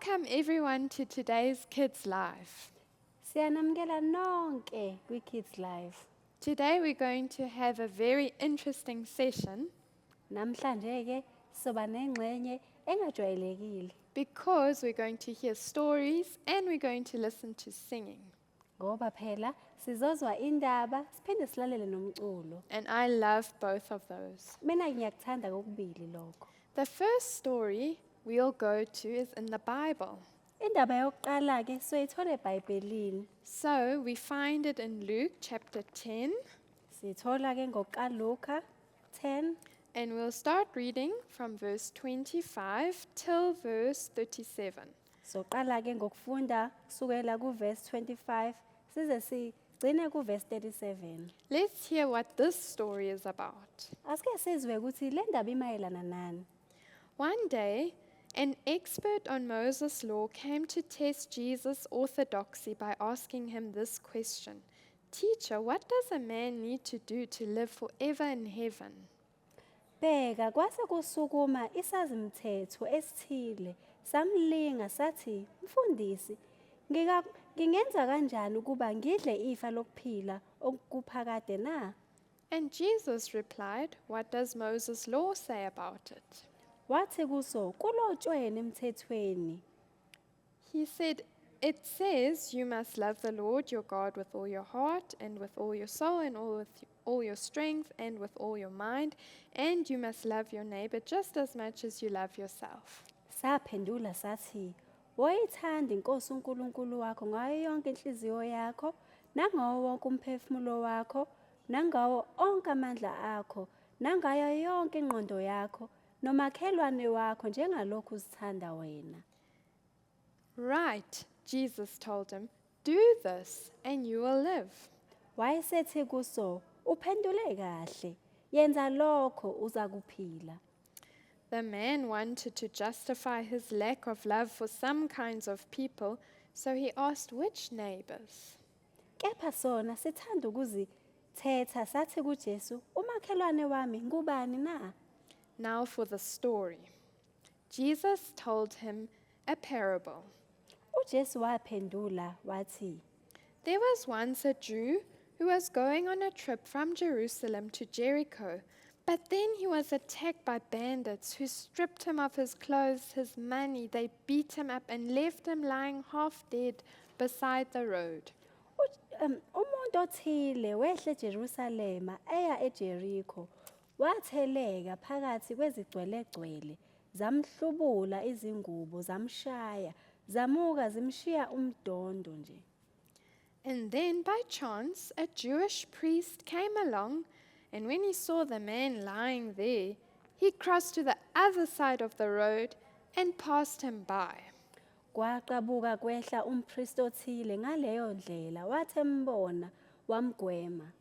Welcome everyone to today's Kids Live. Siyanamukela nonke kwi-Kids Live. Today we're going to have a very interesting session Namhlanje ke soba nengxenye engajwayelekile because we're going to hear stories and we're going to listen to singing. ngoba phela sizozwa indaba siphinde silalele nomculo. And I love both of those. Mina ngiyakuthanda kokubili lokho. The first story we'll go to is in the Bible. Indaba yokuqala ke soyithola eBhayibhelini. So we find it in Luke chapter 10, Sithola ke ngokukaLuka 10 and we'll start reading from verse 25 till verse 37. soqala ke ngokufunda kusukela kuverse 25 size sigcine kuverse 37. Let's hear what this story is about. Asike sizwe ukuthi le ndaba imayelana nani. One day, an expert on Moses' law came to test Jesus' orthodoxy by asking him this question: Teacher, what does a man need to do to live forever in heaven? Bheka kwase kusukuma isazimthetho esithile samlinga sathi mfundisi ngingenza kanjani ukuba ngidle ifa lokuphila okuphakade na. And Jesus replied, What does Moses' law say about it? Wathi kuso kulotshweni emthethweni. He said, It says you must love the Lord your God with all your heart and with all your soul and all your strength and with all your mind, and you must love your neighbor just as much as you love yourself. Saphendula sathi woyithanda inkosi uNkulunkulu wakho ngayo yonke inhliziyo yakho nangawo wonke umphefumulo wakho nangawo onke amandla akho nangayo yonke ingqondo yakho nomakhelwane wakho njengalokhu uzithanda wena. Right, Jesus told him, do this and you will live. Wayesethi kuso uphendule kahle yenza lokho uza kuphila. The man wanted to justify his lack of love for some kinds of people, so he asked which neighbors. Kepha sona sithanda ukuzithetha sathi kuJesu umakhelwane wami ngubani na. Now for the story. Jesus told him a parable. uJesu waphendula wathi There was once a Jew who was going on a trip from Jerusalem to Jericho, but then he was attacked by bandits who stripped him of his clothes, his money. They beat him up and left him lying half dead beside the road. umuntu othile wehle eJerusalema eya eJericho watheleka phakathi kwezigcwelegcwele zamhlubula izingubo zamshaya zamuka zimshiya umdondo nje. And then by chance a Jewish priest came along, and when he saw the man lying there, he crossed to the other side of the road and passed him by. Kwaqabuka kwehla umpriest othile ngaleyo ndlela wathembona wamgwema.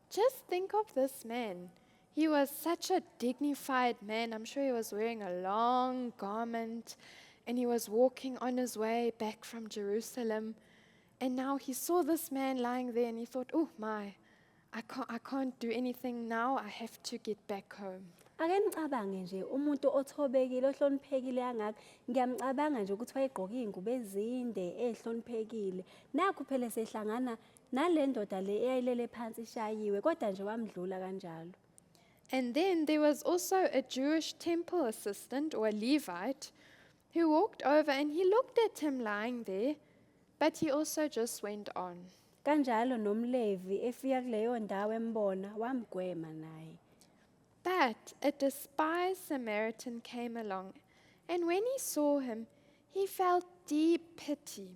Just think of this man. He was such a dignified man. I'm sure he was wearing a long garment and he was walking on his way back from Jerusalem. And now he saw this man lying there and he thought, oh my, I can't do anything now. I have to get back home. Ake nicabange nje umuntu othobekile ohloniphekile angaka ngiyamcabanga nje ukuthi wayegqoka izingubo ezinde ehloniphekile nakho phela sehlangana nalendoda le eyayilele phansi ishayiwe kodwa nje wamdlula kanjalo. And then there was also a Jewish temple assistant or a Levite who walked over and he looked at him lying there, but he also just went on. Kanjalo nomlevi efika kuleyo ndawo embona wamgwema naye. But a despised Samaritan came along, and when he saw him, he felt deep pity.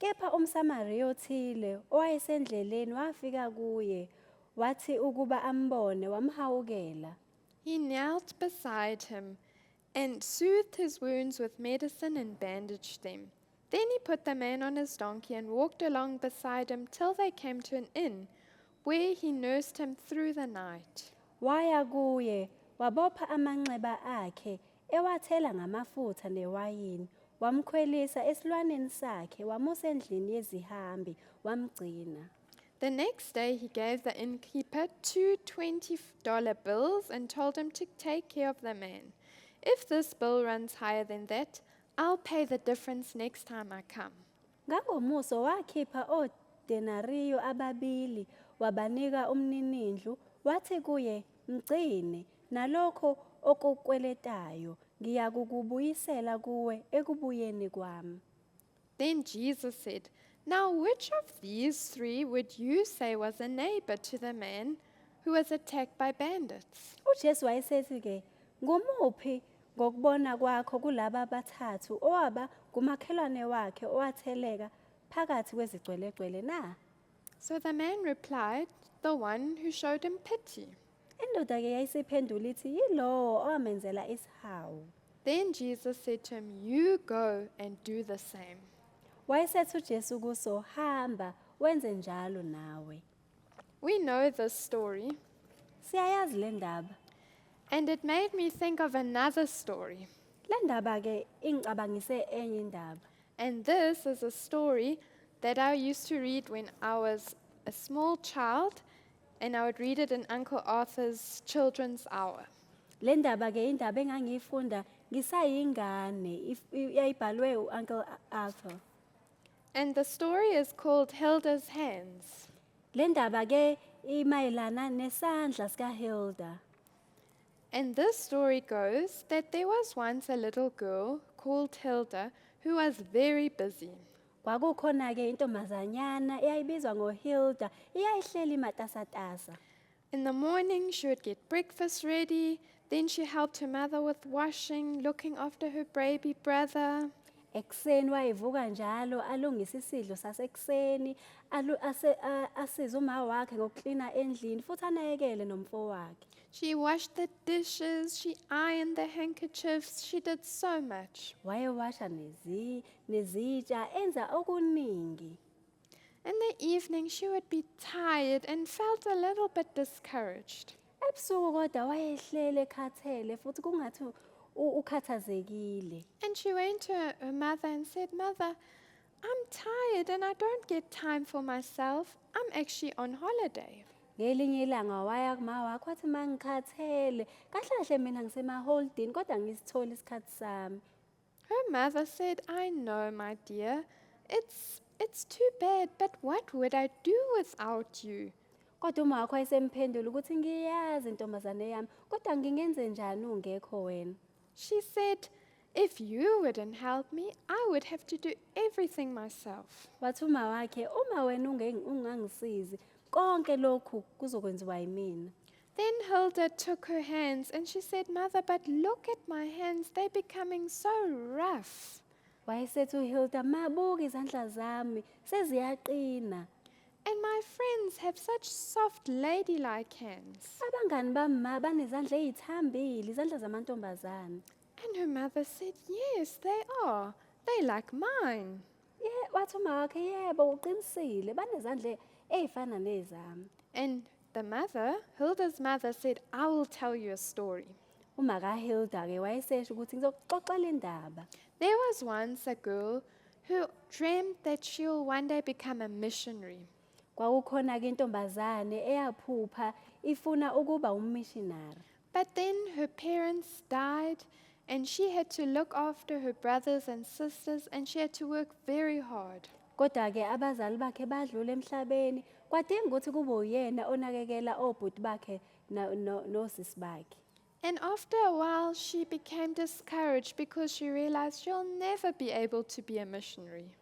Kepha umSamariya othile owayesendleleni wafika kuye wathi ukuba ambone wamhawukela. He knelt beside him and soothed his wounds with medicine and bandaged them. Then he put the man on his donkey and walked along beside him till they came to an inn, where he nursed him through the night. Waya kuye wabopha amanxeba akhe ewathela ngamafutha newayini wamkhwelisa esilwaneni sakhe wamusa endlini yezihambi wamgcina. The next day he gave the innkeeper 2 $20 bills and told him to take care of the man. If this bill runs higher than that, I'll pay the difference next time I come. Ngangomuso wakhipha odenariyo ababili wabanika umninindlu wathi kuye mgcine nalokho okukweletayo ngiyakukubuyisela kuwe ekubuyeni kwami. Then Jesus said, "Now which of these three would you say was a neighbor to the man who was attacked by bandits?" uJesu wayesethi ke ngumuphi ngokubona kwakho kulaba bathathu owaba ngumakhelwane wakhe owatheleka phakathi kwezigcwelegcwele na? So the man replied, "The one who showed him pity." Indoda ke yayisiphendula ithi yilowo owamenzela isihawu. Then Jesus said to him, "You go and do the same." Wayesethi uJesu kuso hamba wenze njalo nawe. We know this story, Siyayazi le ndaba. and it made me think of another story. Le ndaba ke ingicabangise enye indaba. And this is a story that I used to read when I was a small child, and I would read it in Uncle Arthur's Children's Hour. Le ndaba ke indaba engangiyifunda ngisayingane yayibhalwe uUncle Arthur. And the story is called Hilda's Hands. Le ndaba ke imayelana nesandla sikaHilda. And this story goes that there was once a little girl called Hilda who was very busy. Kwakukhona ke intombazanyana eyayibizwa ngoHilda iyayihleli matasatasa. In the morning, she would get breakfast ready. Then she helped her mother with washing, looking after her baby brother. Ekseni wayivuka njalo alungisa isidlo sasekuseni asize uma wakhe ngokuklina endlini futhi anakekele nomfowakhe. She washed the dishes, she ironed the handkerchiefs, she did so much. Wayewasha nezitsha enza okuningi. In the evening, she would be tired and felt a little bit discouraged. Ebusuku kodwa wayehlele ekhathele futhi kungathi ukhathazekile. And she went to her mother and said, "Mother, I'm tired and I don't get time for myself. I'm actually on holiday." Ngelinye ilanga waya kuma wakhe wathi mangikhathele kahle mina ngisemaholidini kodwa ngisithola isikhathi sami. Her mother said, "I know, my dear. It's too bad, but what would I do without you?" Kodwa uma wakhe wayesemphendula ukuthi ngiyazi intombazane yami kodwa ngingenze njani ungekho wena. She said, "If you wouldn't help me, I would have to do everything myself." Wathi uma wakhe uma wena ungangisizi konke lokhu kuzokwenziwa yimina. Then Hilda took her hands and she said, "Mother, but look at my hands. They're becoming so rough." Wayesethi uHilda mabuka izandla zami seziyaqina. And my friends have such soft, ladylike hands. Abangani bami banezandla ezithambile izandla zamantombazane. And her mother said, "Yes, they are. They like mine." Wathi uma wakhe yebo uqinisile banezandla ezifana nezami. And the mother, Hilda's mother, said, "I will tell you a story." Uma kaHilda ke wayesesho ukuthi ngizokuxoxela indaba. There was once a girl who dreamed that she'll one day become a missionary. Kwakukhona ke intombazane eyaphupha ifuna ukuba ummissionary. But then her parents died, and she had to look after her brothers and sisters, and she had to work very hard. Kodwa ke abazali bakhe badlula emhlabeni kwadinga ukuthi kube uyena onakekela obhuti bakhe nosisi bakhe. And after a while, she became discouraged because she realized she'll never be able to be a missionary.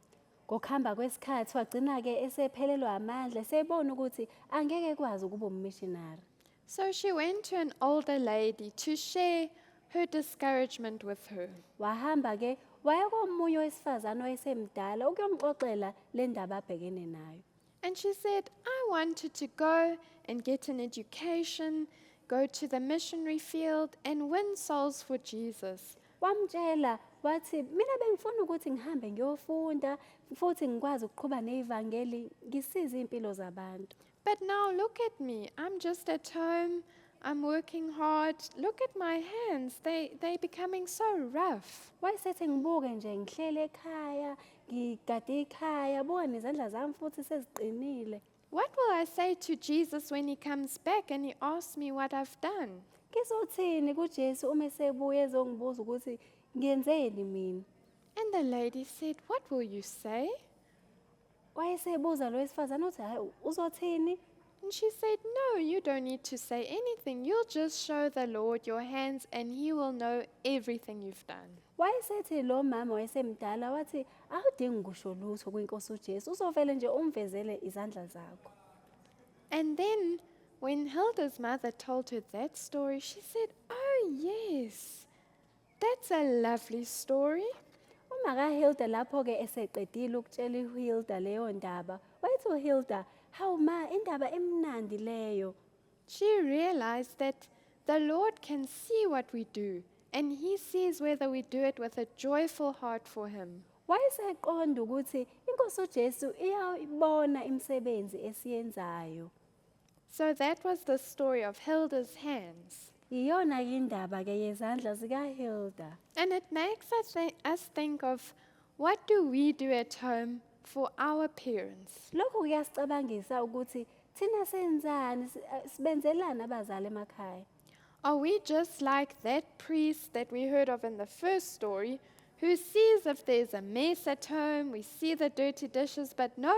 Ngokuhamba kwesikhathi wagcina ke esephelelwa amandla sebona ukuthi angeke kwazi ukuba ummissionary. So she went to an older lady to share her discouragement with her. Wahamba ke waya komunye wesifazane owayesemdala ukuyomxoxela le ndaba abhekene nayo. And she said, "I wanted to go and get an education, go to the missionary field, and win souls for Jesus. Wamtshela wathi mina bengifuna ukuthi ngihambe ngiyofunda futhi ngikwazi ukuqhubha nevangeli ngisize impilo zabantu. But now look at me. I'm just at home. I'm working hard. Look at my hands. They're becoming so rough." Wayesethi ngibuke nje ngihlele ekhaya ngigade ikhaya buka nezandla zami futhi seziqinile. What will I say to Jesus when he comes back and he asks me what I've done? Ngizothini kuJesu uma esebuya ezongibuza ukuthi ngiyenzeni mina? And the lady said, "What will you say?" Wayesebuza lo wesifazane uthi hayi uzothini? And she said, "No, you don't need to say anything. You'll just show the Lord your hands and he will know everything you've done." Wayesethi lo mama wayesemdala wathi awudingi kusho lutho kwiNkosi uJesu uzovele nje umvezele izandla zakho. And then when Hilda's mother told her that story, she said, "Oh, yes, that's a lovely story." Uma kaHilda lapho-ke eseqedile ukutshela uHilda leyo ndaba, wayethi uHilda, hawu ma indaba emnandi leyo. She realized that the Lord can see what we do, and he sees whether we do it with a joyful heart for him. Wayeseqonda ukuthi iNkosi uJesu iyayibona imisebenzi esiyenzayo. So that was the story of Hilda's hands. Iyona-ke indaba-ke yezandla zikaHilda. And it makes us think of, what do we do at home for our parents? Lokhu kuyasicabangisa ukuthi thina senzani sibenzelani abazali emakhaya. Are we just like that priest that we heard of in the first story, who sees if there's a mess at home, we see the dirty dishes, but no,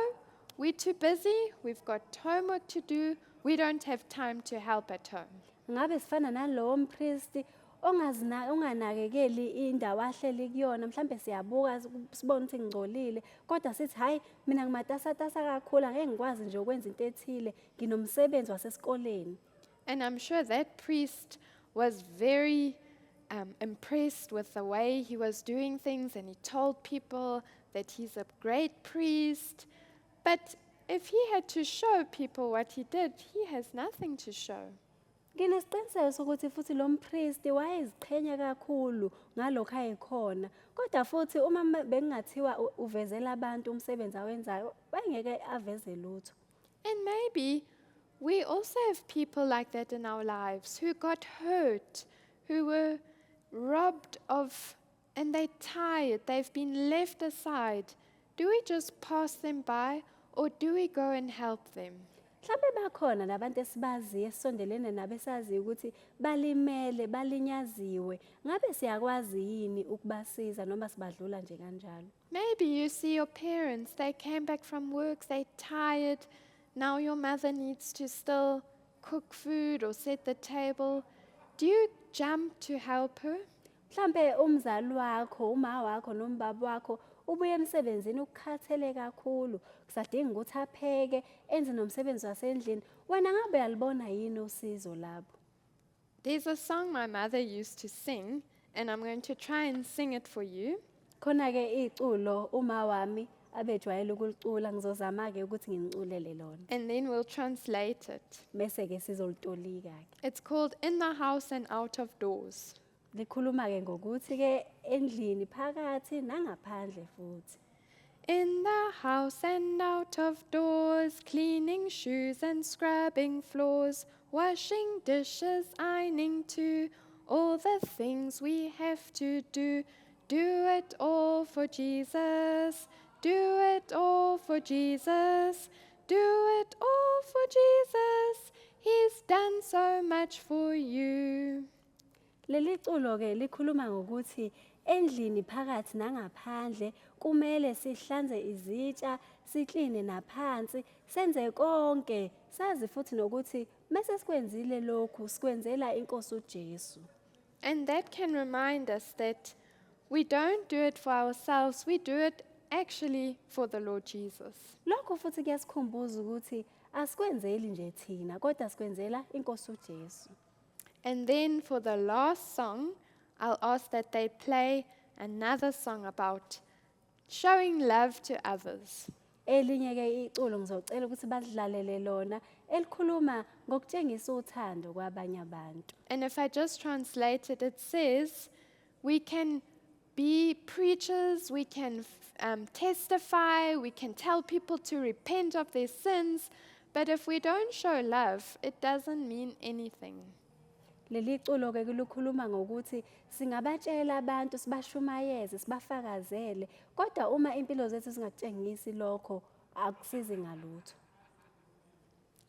we're too busy, we've got homework to do, we don't have time to help at home. Ngabe sifana nalowo mpristi onganakekeli indawo ahleli kuyona, mhlambe siyabuka sibone ukuthi ngcolile, kodwa sithi hayi mina ngimatasatasa kakhulu angeke ngikwazi nje ukwenza into ethile, nginomsebenzi wasesikoleni. And I'm sure that priest was very impressed with the way he was doing things, and he told people that he's a great priest. But if he had to show people what he did, he has nothing to show. Nginesiqiniseko sokuthi futhi lo mpristi wayeziqhenya kakhulu ngalokho ayekhona, kodwa futhi uma bengathiwa uvezela abantu umsebenzi awenzayo bengeke aveze lutho. And maybe we also have people like that in our lives who got hurt, who were robbed of, and they're tired, they've been left aside. Do we just pass them by, or do we go and help them? Mhlawumbe bakhona nabantu esibaziyo esondelene nabo esaziyo ukuthi balimele, balinyaziwe. Ngabe siyakwazi yini ukubasiza noma sibadlula nje kanjalo? Maybe you see your parents, they came back from work, they're tired. Now your mother needs to still cook food or set the table. Do you jump to help her? Mhlambe umzali wakho, uma wakho noma baba wakho ubuye emsebenzini ukukhathele kakhulu, kusadinga ukuthi apheke, enze nomsebenzi wasendlini. Wena ngabe uyalibona yini usizo lapho? There's a song my mother used to sing, and I'm going to try and sing it for you. Khona-ke iculo uma wami abejwayele ukulicula, ngizozama-ke ukuthi nginiculele lona. And then we'll translate it. Bese-ke sizolitolika-ke. It's called In the House and Out of Doors. Likhuluma-ke ngokuthi-ke endlini phakathi nangaphandle futhi. In the house and out of doors, cleaning shoes and scrubbing floors, washing dishes, ironing too, all the things we have to do. Do it all for Jesus. Do it all for Jesus. Do it all for Jesus. He's done so much for you. Leli culo-ke likhuluma ngokuthi endlini phakathi nangaphandle kumele sihlanze izitsha, sikline naphansi, senze konke, sazi futhi nokuthi mase sikwenzile lokhu sikwenzela iNkosi uJesu. And that can remind us that we don't do it for ourselves, we do it actually for the Lord Jesus. Lokho futhi kuyasikhumbuza ukuthi asikwenzeli nje thina, kodwa sikwenzela iNkosi uJesu. And then for the last song, I'll ask that they play another song about showing love to others. Elinye-ke iculo ngizocela ukuthi badlalele lona elikhuluma ngokutshengisa uthando kwabanye abantu. And if I just translate it, it says, we can be preachers, we can testify, we can tell people to repent of their sins, but if we don't show love, it doesn't mean anything. Leli culo-ke likhuluma ngokuthi singabatshela abantu, sibashumayeze, sibafakazele, kodwa uma impilo zethu zingakutshengisi lokho akusizi ngalutho.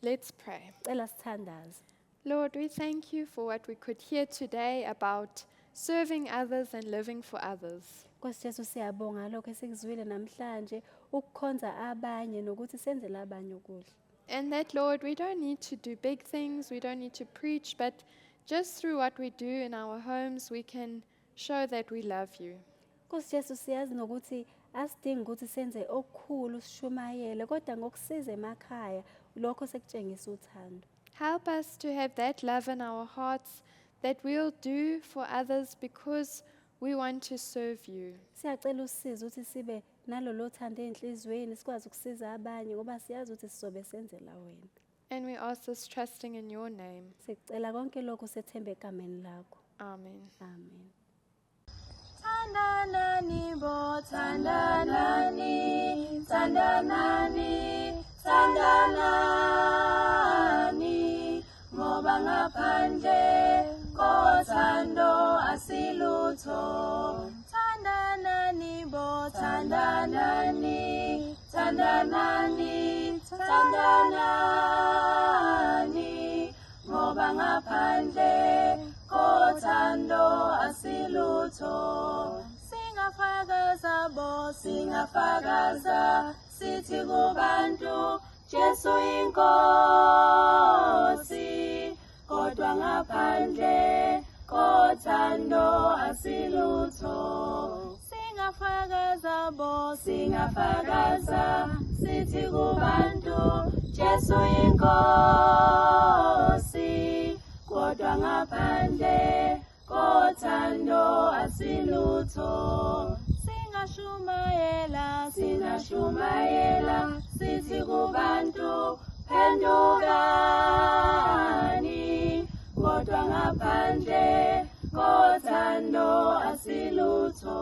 Let's pray. Cela sithandaze. Lord, we thank you for what we could hear today about serving others and living for others. Nkosi Jesu siyabonga lokho esikuzwile namhlanje ukukhonza abanye nokuthi senzele abanye ukudla. And that, Lord, we don't need to do big things, we don't need to preach, but just through what we do in our homes, we can show that we love you. Nkosi Jesu siyazi nokuthi asidingi ukuthi senze okukhulu sishumayele kodwa ngokusiza emakhaya lokho sekutshengisa uthando. Help us to have that love in our hearts that we'll do for others because we want to serve you. Siyacela usize ukuthi sibe nalolo thando enhlizweni sikwazi ukusiza abanye ngoba siyazi ukuthi sizobe senzela wena. And we ask this trusting in your name. Sicela konke lokho sethemba egameni lakho. Amen. Amen. Tandanani bo, tandanani, tandanani, tandanani, ngoba ngaphandle kothando asilutho. Tandanani bo, tandanani, tandanani, tandanani, ngoba ngaphandle kothando asilutho. Singafakaza bo, singafakaza, sithi kubantu Jesu inkosi, kodwa ngaphandle kothando asilutho. Singafakaza bo, singafakaza, sithi kubantu Jesu inkosi, kodwa ngaphandle kothando asilutho. Singashumayela, singashumayela, sithi kubantu phendukani, kodwa ngaphandle kothando asilutho.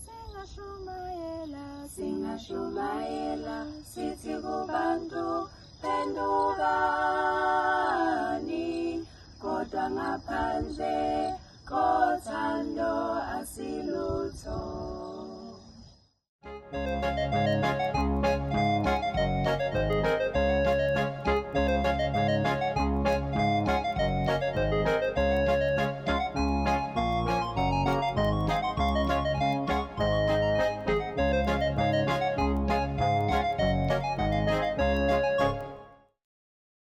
Singashumayela, singashumayela, sithi kubantu phendukani, kodwa ngaphandle kothando asilutho.